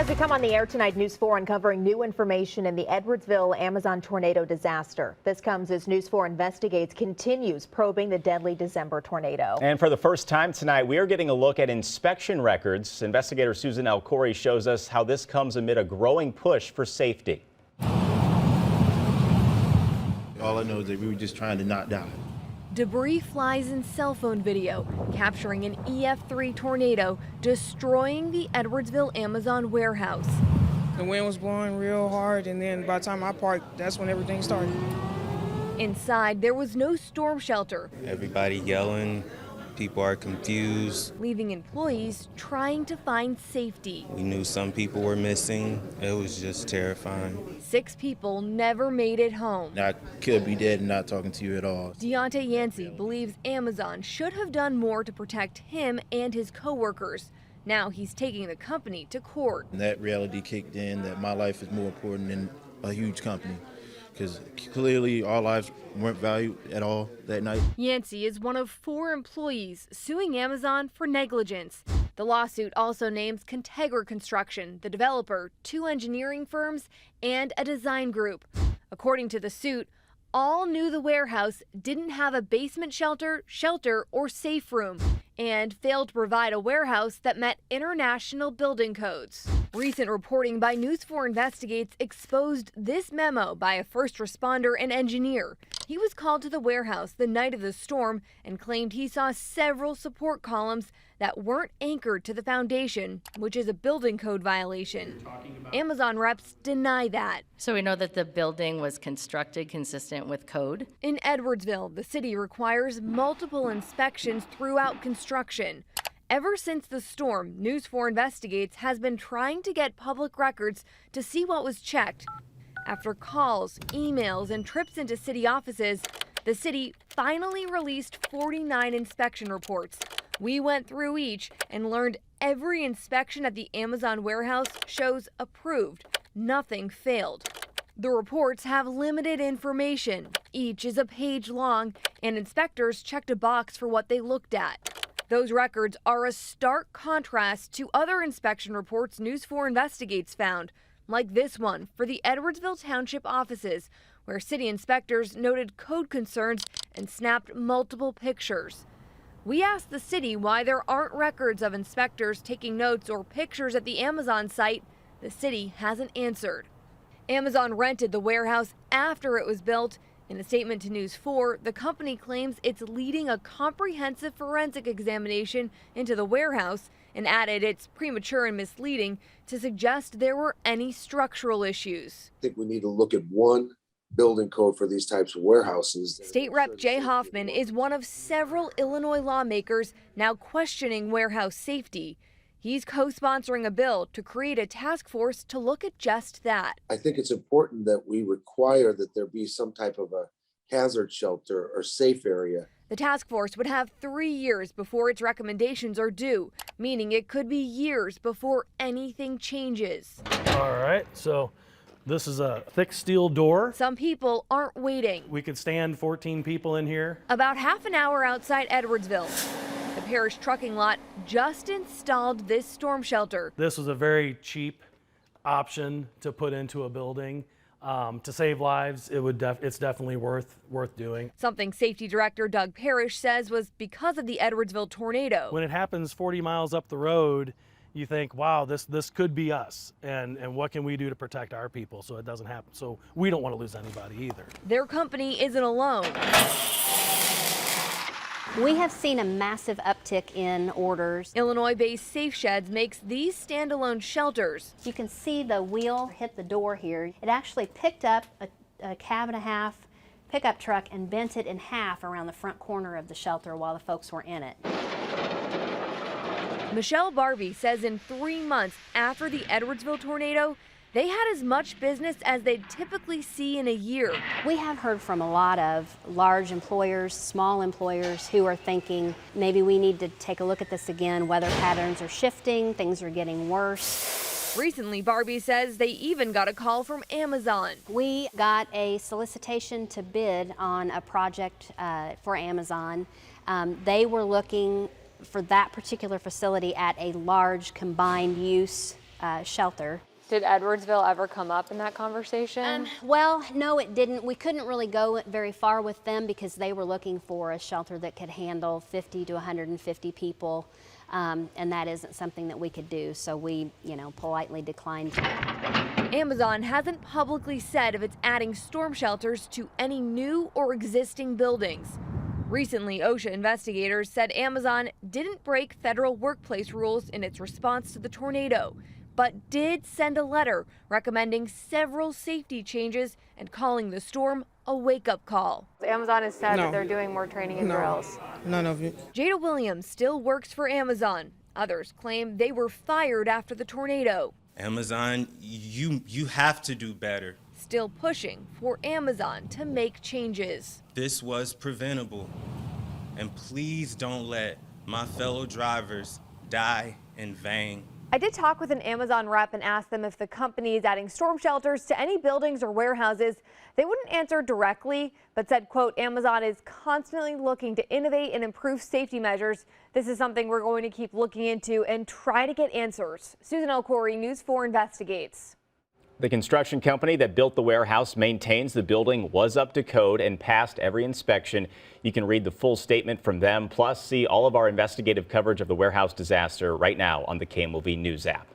As we come on the air tonight, News 4 uncovering new information in the Edwardsville Amazon tornado disaster. This comes as News 4 Investigates continues probing the deadly December tornado. And for the first time tonight, we are getting a look at inspection records. Investigator Susan Corey shows us how this comes amid a growing push for safety. All I know is that we were just trying to not die. Debris flies in cell phone video, capturing an EF3 tornado destroying the Edwardsville Amazon warehouse. The wind was blowing real hard, and then by the time I parked, that's when everything started. Inside, there was no storm shelter. Everybody yelling, people are confused. Leaving employees trying to find safety. We knew some people were missing. It was just terrifying. 6 people never made it home. I could be dead and not talking to you at all. Deontay Yancey believes Amazon should have done more to protect him and his coworkers. Now he's taking the company to court. And that reality kicked in that my life is more important than a huge company, because clearly our lives weren't valued at all that night. Yancey is one of 4 employees suing Amazon for negligence. The lawsuit also names Contegra Construction, the developer, 2 engineering firms, and a design group. According to the suit, all knew the warehouse didn't have a basement shelter, or safe room, and failed to provide a warehouse that met international building codes. Recent reporting by News 4 Investigates exposed this memo by a first responder and engineer. He was called to the warehouse the night of the storm and claimed he saw several support columns that weren't anchored to the foundation, which is a building code violation. Amazon reps deny that. So we know that the building was constructed consistent with code. In Edwardsville, the city requires multiple inspections throughout construction. Ever since the storm, News 4 Investigates has been trying to get public records to see what was checked. After calls, emails, and trips into city offices, the city finally released 49 inspection reports. We went through each and learned every inspection at the Amazon warehouse shows approved. Nothing failed. The reports have limited information. Each is a page long, and inspectors checked a box for what they looked at. Those records are a stark contrast to other inspection reports News 4 Investigates found, like this one for the Edwardsville Township offices, where city inspectors noted code concerns and snapped multiple pictures. We asked the city why there aren't records of inspectors taking notes or pictures at the Amazon site. The city hasn't answered. Amazon rented the warehouse after it was built. In a statement to News 4, the company claims it's leading a comprehensive forensic examination into the warehouse and added it's premature and misleading to suggest there were any structural issues. I think we need to look at one building code for these types of warehouses. State Rep Jay Hoffman is one of several Illinois lawmakers now questioning warehouse safety. He's co-sponsoring a bill to create a task force to look at just that. I think it's important that we require that there be some type of a hazard shelter or safe area. The task force would have 3 years before its recommendations are due, meaning it could be years before anything changes. All right, so this is a thick steel door. Some people aren't waiting. We could stand 14 people in here. About half an hour outside Edwardsville, the parish trucking lot just installed this storm shelter. This was a very cheap option to put into a building. To save lives, it's definitely worth doing. Something Safety Director Doug Parrish says was because of the Edwardsville tornado. When it happens 40 miles up the road, you think, wow, this could be us, and what can we do to protect our people so it doesn't happen? So we don't want to lose anybody either. Their company isn't alone. We have seen a massive uptick in orders. Illinois-based Safe Sheds makes these standalone shelters. You can see the wheel hit the door here. It actually picked up a cab and a half pickup truck and bent it in half around the front corner of the shelter while the folks were in it. Michelle Barbie says in 3 months after the Edwardsville tornado, they had as much business as they'd typically see in a year. We have heard from a lot of large employers, small employers who are thinking maybe we need to take a look at this again. Weather patterns are shifting, things are getting worse. Recently, Barbie says they even got a call from Amazon. We got a solicitation to bid on a project for Amazon. They were looking for that particular facility at a large combined use shelter. Did Edwardsville ever come up in that conversation? Well, no, it didn't. We couldn't really go very far with them because they were looking for a shelter that could handle 50 to 150 people, and that isn't something that we could do. So we, politely declined. Amazon hasn't publicly said if it's adding storm shelters to any new or existing buildings. Recently, OSHA investigators said Amazon didn't break federal workplace rules in its response to the tornado, but did send a letter recommending several safety changes and calling the storm a wake-up call. Amazon has said that they're doing more training and drills. None of it. Jada Williams still works for Amazon. Others claim they were fired after the tornado. Amazon, you have to do better. Still pushing for Amazon to make changes. This was preventable. And please don't let my fellow drivers die in vain. I did talk with an Amazon rep and asked them if the company is adding storm shelters to any buildings or warehouses. They wouldn't answer directly, but said, quote, Amazon is constantly looking to innovate and improve safety measures. This is something we're going to keep looking into and try to get answers. Susan Elcory, News 4 investigates. The construction company that built the warehouse maintains the building was up to code and passed every inspection. You can read the full statement from them, plus see all of our investigative coverage of the warehouse disaster right now on the KMOV News app.